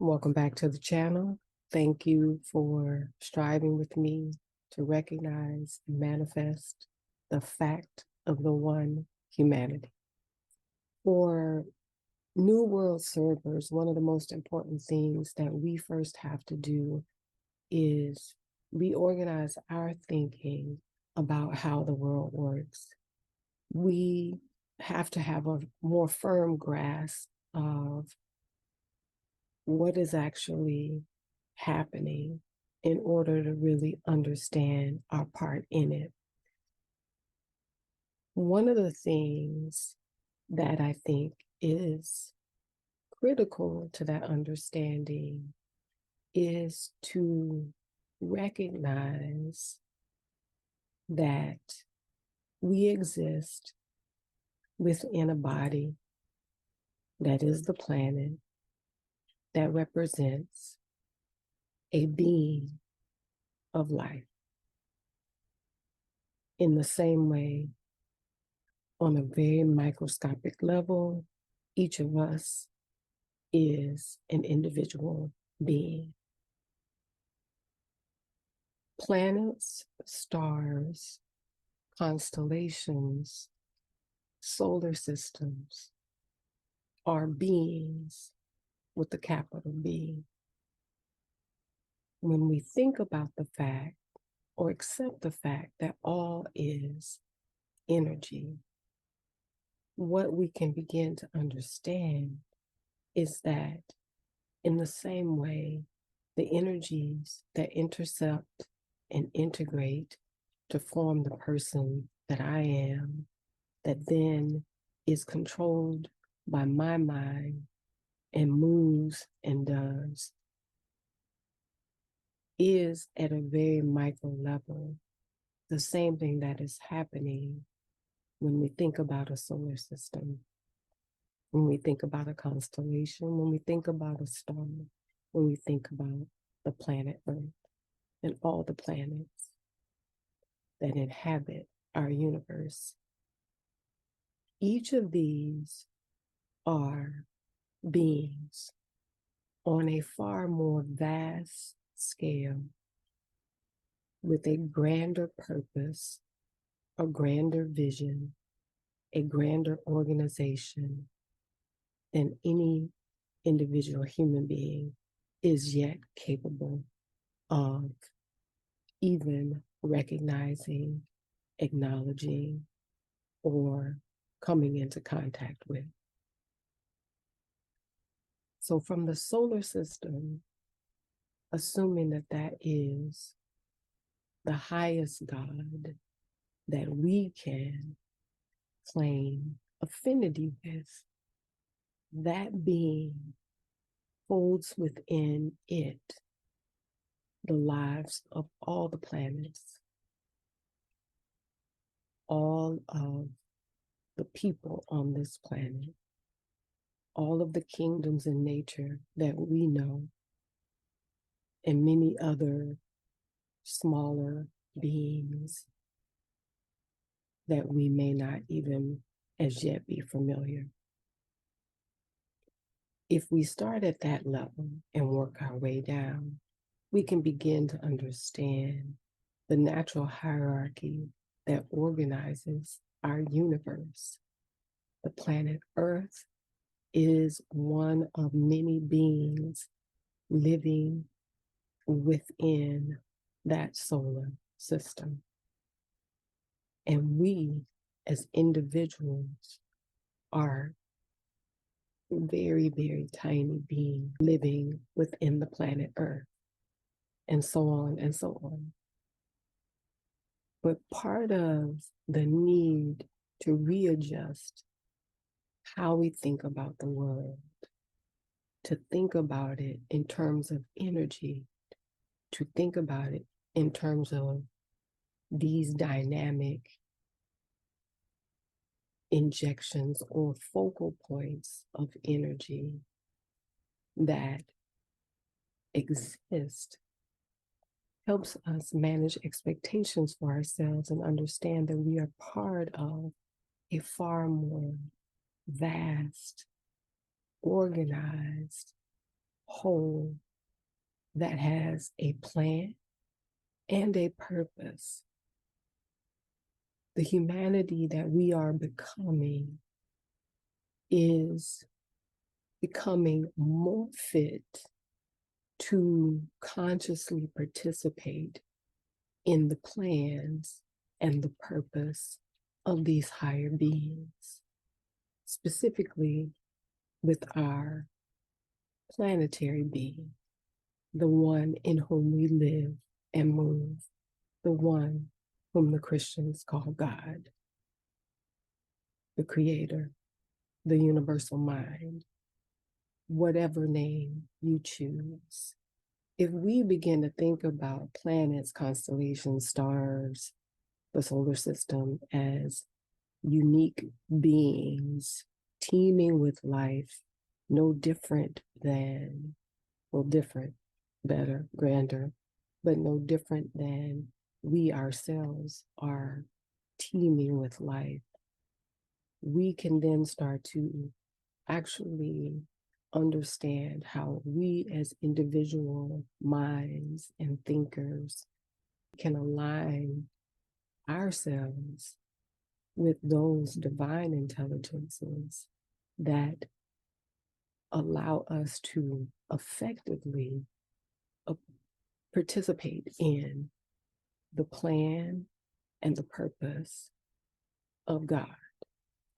Welcome back to the channel. Thank you for striving with me to recognize and manifest the fact of the one humanity. For New World servers, one of the most important things that we first have to do is reorganize our thinking about how the world works. We have to have a more firm grasp of what is actually happening in order to really understand our part in it. One of the things that I think is critical to that understanding is to recognize that we exist within a body that is the planet that represents a being of life. In the same way, on a very microscopic level, each of us is an individual being. Planets, stars, constellations, solar systems are beings with a capital B. When we think about the fact or accept the fact that all is energy, what we can begin to understand is that in the same way, the energies that intercept and integrate to form the person that I am, that then is controlled by my mind and moves and does, is at a very micro level the same thing that is happening when we think about a solar system, when we think about a constellation, when we think about a star, when we think about the planet Earth and all the planets that inhabit our universe. Each of these are beings on a far more vast scale with a grander purpose, a grander vision, a grander organization than any individual human being is yet capable of even recognizing, acknowledging, or coming into contact with. So from the solar system, assuming that that is the highest God that we can claim affinity with, that being holds within it the lives of all the planets, all of the people on this planet, all of the kingdoms in nature that we know, and many other smaller beings that we may not even as yet be familiar. If we start at that level and work our way down, we can begin to understand the natural hierarchy that organizes our universe. The planet Earth is one of many beings living within that solar system. And we, as individuals, are very, very tiny beings living within the planet Earth, and so on and so on. But part of the need to readjust how we think about the world, to think about it in terms of energy, to think about it in terms of these dynamic injections or focal points of energy that exist, helps us manage expectations for ourselves and understand that we are part of a far more vast, organized, whole that has a plan and a purpose. The humanity that we are becoming is becoming more fit to consciously participate in the plans and the purpose of these higher beings, specifically with our planetary being, the one in whom we live and move, the one whom the Christians call God, the Creator, the universal mind, whatever name you choose. If we begin to think about planets, constellations, stars, the solar system as unique beings teeming with life, no different than, well, different, better, grander, but no different than we ourselves are teeming with life, we can then start to actually understand how we as individual minds and thinkers can align ourselves with those divine intelligences that allow us to effectively participate in the plan and the purpose of God,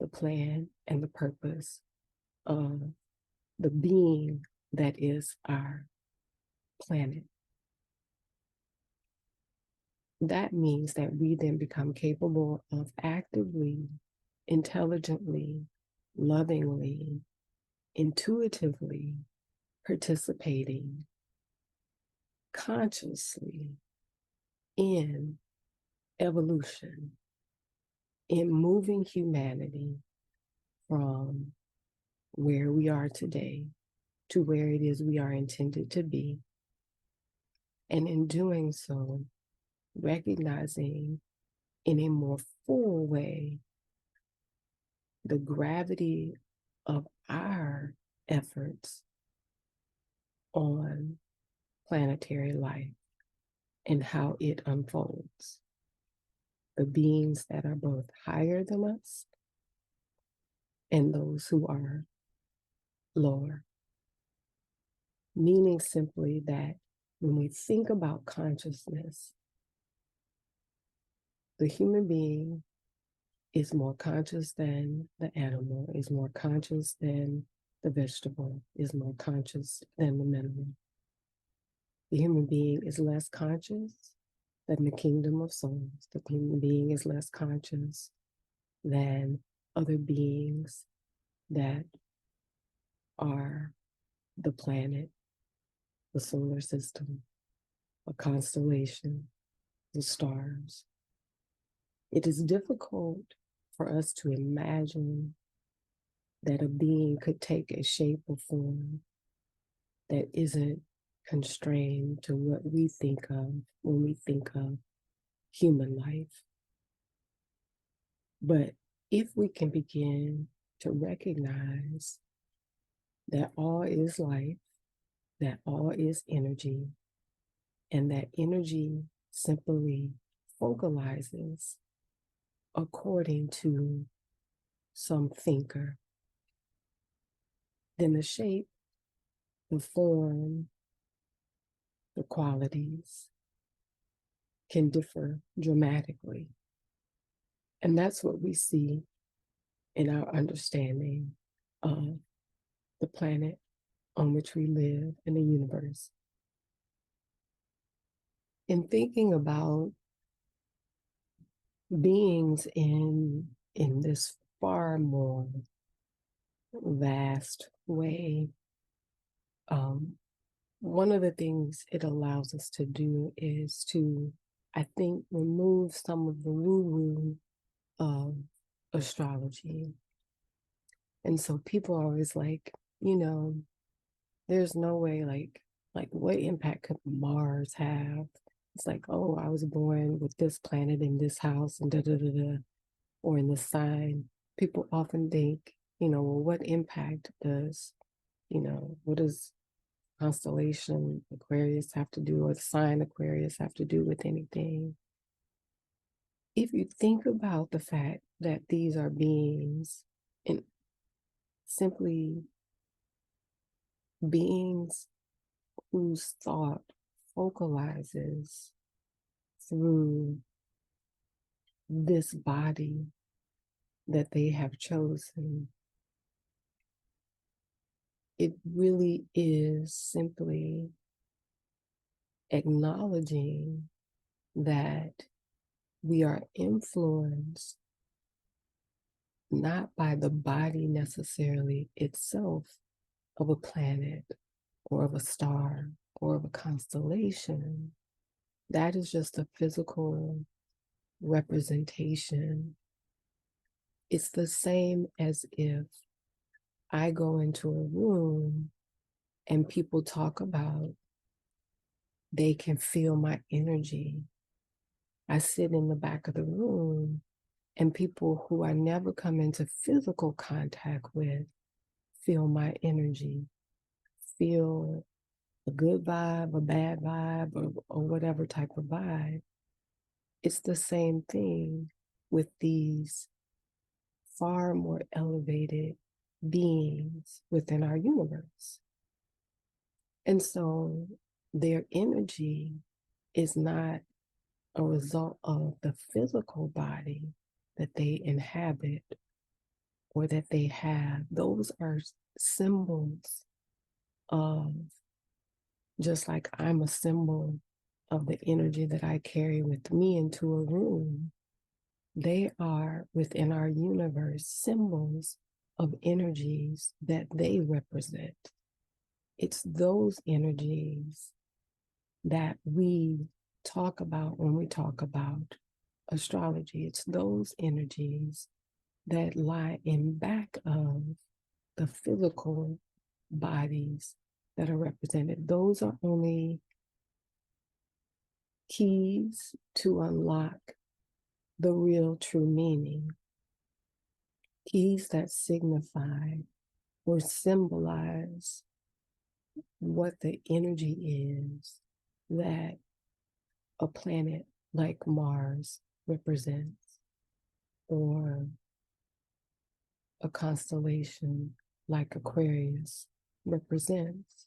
the plan and the purpose of the being that is our planet. That means that we then become capable of actively, intelligently, lovingly, intuitively participating consciously in evolution, in moving humanity from where we are today to where it is we are intended to be. And in doing so, recognizing in a more full way the gravity of our efforts on planetary life and how it unfolds. The beings that are both higher than us and those who are lower. Meaning simply that when we think about consciousness, the human being is more conscious than the animal, is more conscious than the vegetable, is more conscious than the mineral. The human being is less conscious than the kingdom of souls. The human being is less conscious than other beings that are the planet, the solar system, a constellation, the stars. It is difficult for us to imagine that a being could take a shape or form that isn't constrained to what we think of when we think of human life. But if we can begin to recognize that all is life, that all is energy, and that energy simply focalizes according to some thinker, then the shape, the form, the qualities can differ dramatically. And that's what we see in our understanding of the planet on which we live in the universe. In thinking about beings in this far more vast way, one of the things it allows us to do is to, I think, remove some of the woo-woo of astrology. And so people are always like, there's no way, like what impact could Mars have? It's like, oh, I was born with this planet in this house and da da da da, or in this sign. People often think, well, what impact does, what does constellation Aquarius have to do, or the sign Aquarius have to do with anything. If you think about the fact that these are beings, and simply beings whose thought focalizes through this body that they have chosen, it really is simply acknowledging that we are influenced not by the body necessarily itself of a planet or of a star or of a constellation. That is just a physical representation. It's the same as if I go into a room and people talk about they can feel my energy. I sit in the back of the room and people who I never come into physical contact with feel my energy, feel a good vibe, a bad vibe, or whatever type of vibe. It's the same thing with these far more elevated beings within our universe. And so their energy is not a result of the physical body that they inhabit or that they have. Those are symbols of, just like I'm a symbol of the energy that I carry with me into a room, they are within our universe symbols of energies that they represent. It's those energies that we talk about when we talk about astrology. It's those energies that lie in back of the physical bodies that are represented. Those are only keys to unlock the real true meaning. Keys that signify or symbolize what the energy is that a planet like Mars represents, or a constellation like Aquarius represents.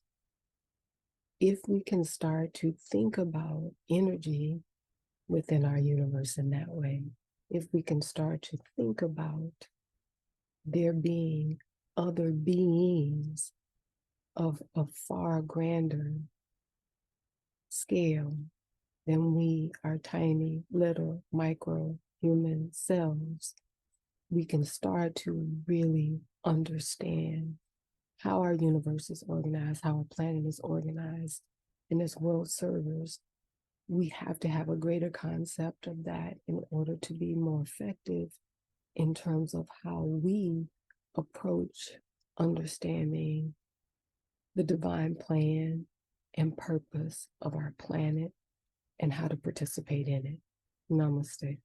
If we can start to think about energy within our universe in that way, if we can start to think about there being other beings of a far grander scale than we, our tiny little micro human selves, we can start to really understand how our universe is organized, how our planet is organized, and as world servers, we have to have a greater concept of that in order to be more effective in terms of how we approach understanding the divine plan and purpose of our planet and how to participate in it. Namaste.